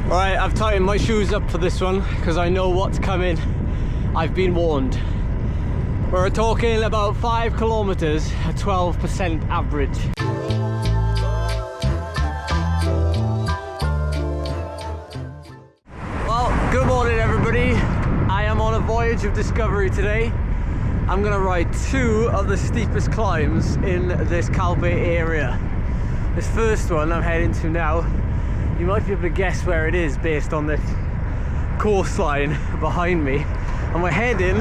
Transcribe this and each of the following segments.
Alright, I've tightened my shoes up for this one because I know what's coming. I've been warned. We're talking about 5 kilometers at 12% average. Well, good morning everybody. I am on a voyage of discovery today. I'm gonna ride 2 of the steepest climbs in this Cumbre area. This first one I'm heading to now, you might be able to guess where it is based on this coastline behind me. And we're heading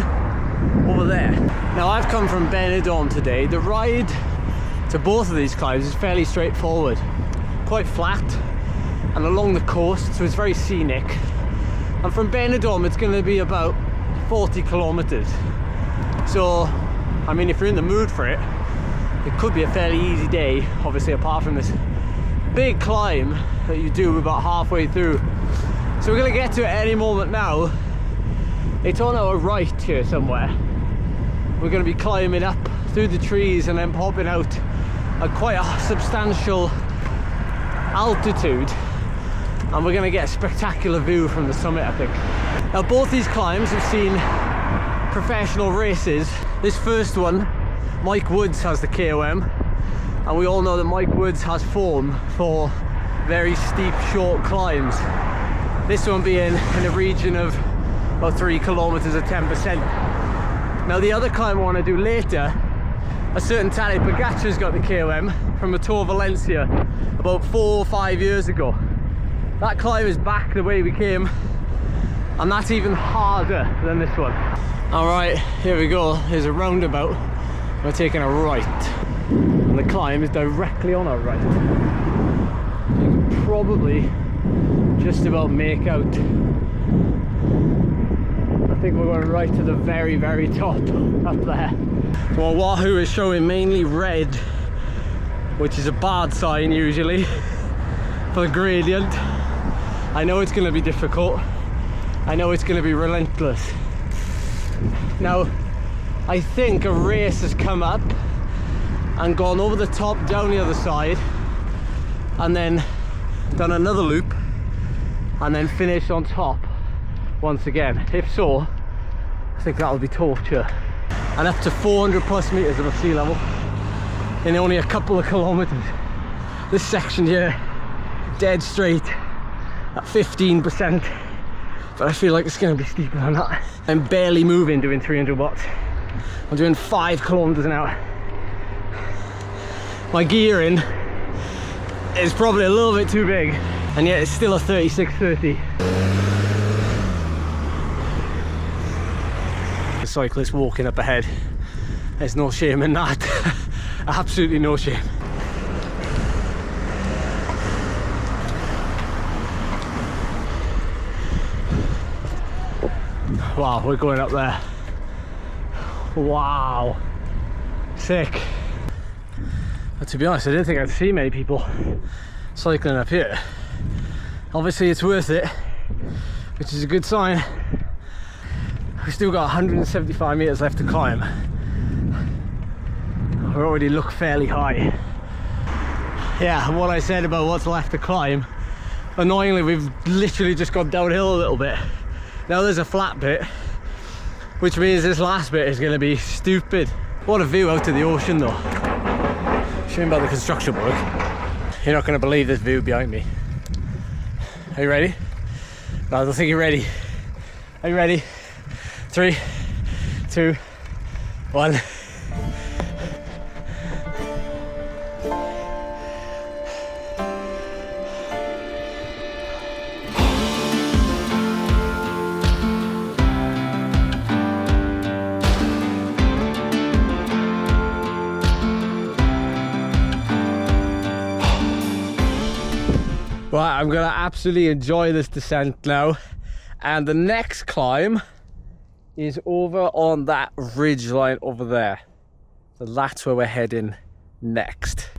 over there. Now I've come from Bernia today. The ride to both of these climbs is fairly straightforward. Quite flat and along the coast, so it's very scenic. And from Bernia it's going to be about 40 kilometers. So, I mean, if you're in the mood for it, it could be a fairly easy day, obviously apart from this big climb that you do about halfway through. So we're going to get to it any moment now. It's on our right here somewhere. We're going to be climbing up through the trees and then popping out at quite a substantial altitude, and we're going to get a spectacular view from the summit, I think. Now both these climbs have seen professional races. This first one, Mike Woods has the KOM, and we all know that Mike Woods has form for very steep short climbs. This one being in the region of about 3 kilometers at 10%. Now the other climb I want to do later, a certain Tadej Pogacar's got the KOM from a Tour Valencia about 4 or 5 years ago. That climb is back the way we came, and that's even harder than this one. Alright, here we go. Here's a roundabout. We're taking a right, and the climb is directly on our right. You can probably just about make out. I think we're going right to the very, very top up there. Well, Wahoo is showing mainly red, which is a bad sign usually for the gradient. I know it's going to be difficult. I know it's going to be relentless. Now, I think a race has come up and gone over the top, down the other side, and then done another loop, and then finished on top once again. If so, I think that'll be torture. And up to 400 plus meters above sea level in only a couple of kilometers. This section here, dead straight at 15%, but I feel like it's going to be steeper than that. I'm barely moving doing 300 watts. I'm doing 5 kilometers an hour. My gearing is probably a little bit too big, and yet it's still a 36-30. The cyclist walking up ahead. There's no shame in that. Absolutely no shame. Wow, we're going up there. Wow, sick. But to be honest, I didn't think I'd see many people cycling up here. Obviously it's worth it, which is a good sign. We've still got 175 meters left to climb. We already look fairly high. Yeah, and what I said about what's left to climb, annoyingly we've literally just gone downhill a little bit. Now there's a flat bit, which means this last bit is going to be stupid. What a view out to the ocean though. Shame about the construction work. You're not going to believe this view behind me. Are you ready? No, I don't think you're ready. Are you ready? 3, 2, 1. Right, I'm gonna absolutely enjoy this descent now, and the next climb is over on that ridge line over there, so that's where we're heading next.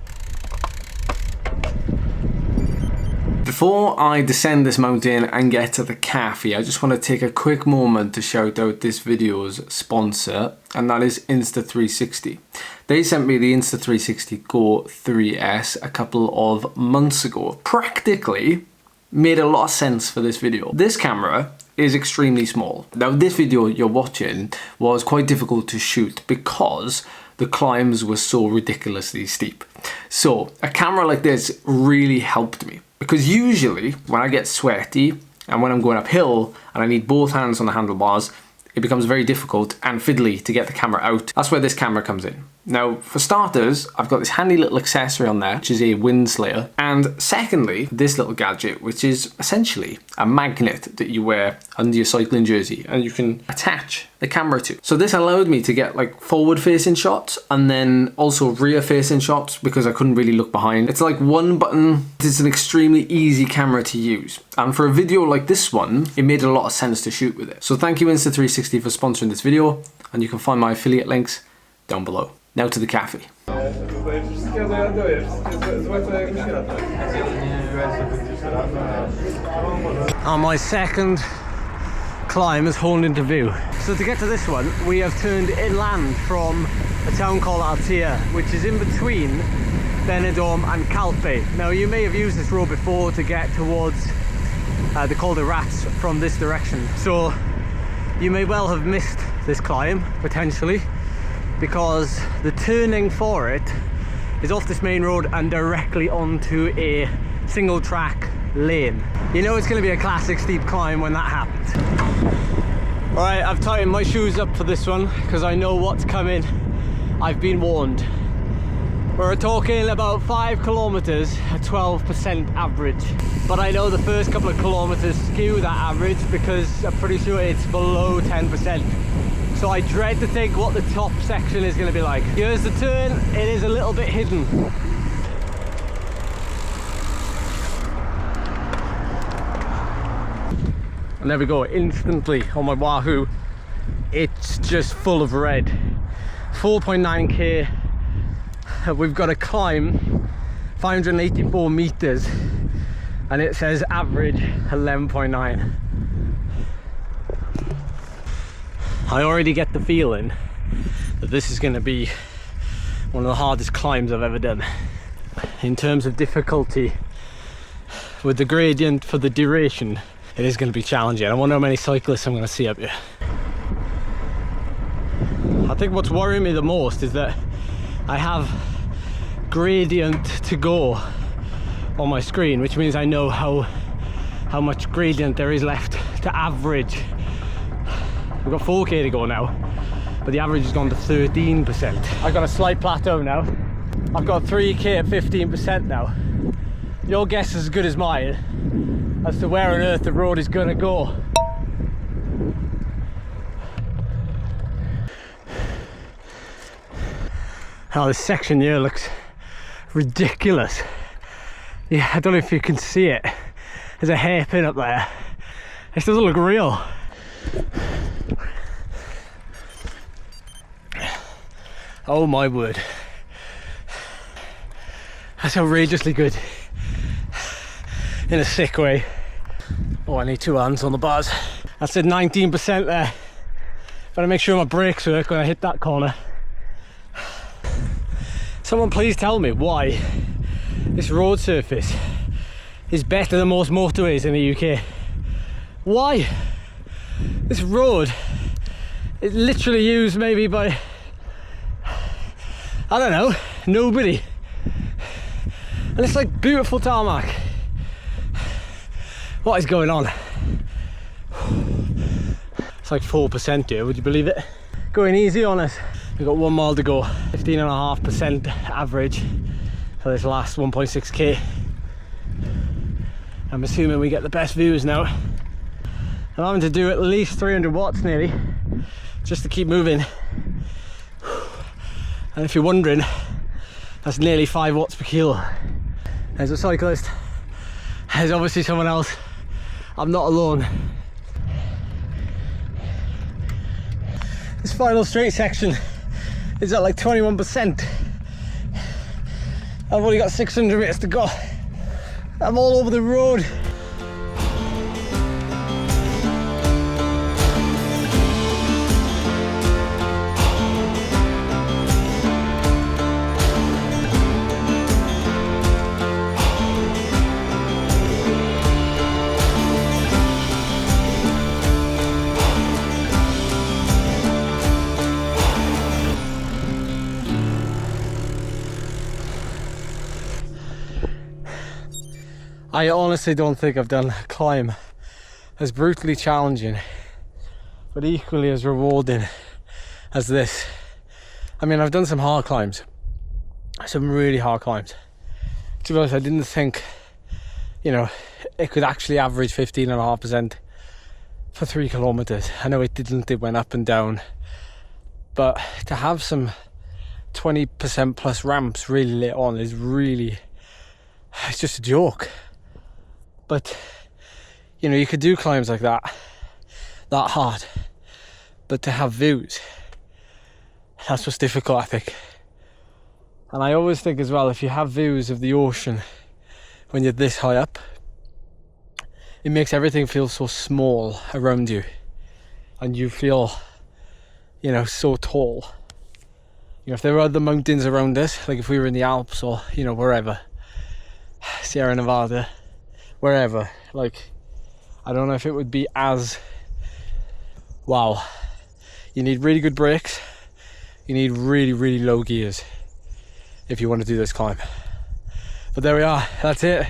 Before I descend this mountain and get to the cafe, I just want to take a quick moment to shout out this video's sponsor, and that is Insta360. They sent me the Insta360 Go 3S a couple of months ago. Practically made a lot of sense for this video. This camera is extremely small. Now this video you're watching was quite difficult to shoot because the climbs were so ridiculously steep. So a camera like this really helped me, because usually when I get sweaty and when I'm going uphill and I need both hands on the handlebars, it becomes very difficult and fiddly to get the camera out. That's where this camera comes in. Now, for starters, I've got this handy little accessory on there, which is a wind slayer. And secondly, this little gadget, which is essentially a magnet that you wear under your cycling jersey and you can attach the camera to. So this allowed me to get like forward facing shots and then also rear facing shots because I couldn't really look behind. It's like one button. It's an extremely easy camera to use. And for a video like this one, it made a lot of sense to shoot with it. So thank you Insta360 for sponsoring this video, and you can find my affiliate links down below. Now to the cafe. And my second climb is honed into view. So to get to this one, we have turned inland from a town called Altea, which is in between Benidorm and Calpe. Now you may have used this road before to get towards the Col de Rats from this direction. So you may well have missed this climb, potentially, because the turning for it is off this main road and directly onto a single track lane. You know it's going to be a classic steep climb when that happens. Alright, I've tightened my shoes up for this one because I know what's coming. I've been warned. We're talking about 5 kilometers at 12% average. But I know the first couple of kilometers skew that average because I'm pretty sure it's below 10%. So I dread to think what the top section is going to be like. Here's the turn, it is a little bit hidden. And there we go, instantly on my Wahoo, it's just full of red. 4.9k, we've got to climb 584 meters and it says average 11.9. I already get the feeling that this is going to be one of the hardest climbs I've ever done. In terms of difficulty, with the gradient for the duration, it is going to be challenging. I wonder how many cyclists I'm going to see up here. I think what's worrying me the most is that I have gradient to go on my screen, which means I know how much gradient there is left to average. We've got 4k to go now, but the average has gone to 13%. I've got a slight plateau now. I've got 3k at 15% now. Your guess is as good as mine as to where on earth the road is going to go. Oh, this section here looks ridiculous. Yeah, I don't know if you can see it. There's a hairpin up there. This doesn't look real. Oh my word. That's outrageously good. In a sick way. Oh, I need 2 hands on the bars. I said 19% there. Better make sure my brakes work when I hit that corner. Someone please tell me why this road surface is better than most motorways in the UK. Why? This road is literally used maybe by, I don't know, nobody. And it's like beautiful tarmac. What is going on? It's like 4% here, would you believe it? Going easy on us. We've got 1 mile to go. 15.5% average for this last 1.6k. I'm assuming we get the best views now. I'm having to do at least 300 watts nearly, just to keep moving. And if you're wondering, that's nearly 5 watts per kilo. There's a cyclist. There's obviously someone else. I'm not alone. This final straight section is at like 21%. I've only got 600 meters to go. I'm all over the road. I honestly don't think I've done a climb as brutally challenging but equally as rewarding as this. I mean, I've done some hard climbs, some really hard climbs. To be honest, I didn't think, you know, it could actually average 15.5% for 3 kilometers. I know it didn't, it went up and down, but to have some 20% plus ramps really late on is really, it's just a joke. But you know, you could do climbs like that hard, but to have views, that's what's difficult, I think. And I always think as well, if you have views of the ocean when you're this high up, it makes everything feel so small around you, and you feel, you know, so tall. You know, if there were other mountains around us, like if we were in the Alps or, you know, wherever, Sierra Nevada, wherever, like, I don't know if it would be as wow. You need really good brakes, you need really, really low gears if you want to do this climb. But there we are, that's it.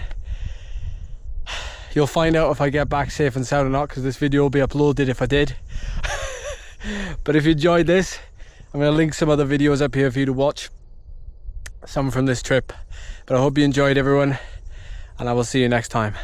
You'll find out if I get back safe and sound or not, because this video will be uploaded if I did. But if you enjoyed this, I'm going to link some other videos up here for you to watch, some from this trip. But I hope you enjoyed, everyone, and I will see you next time.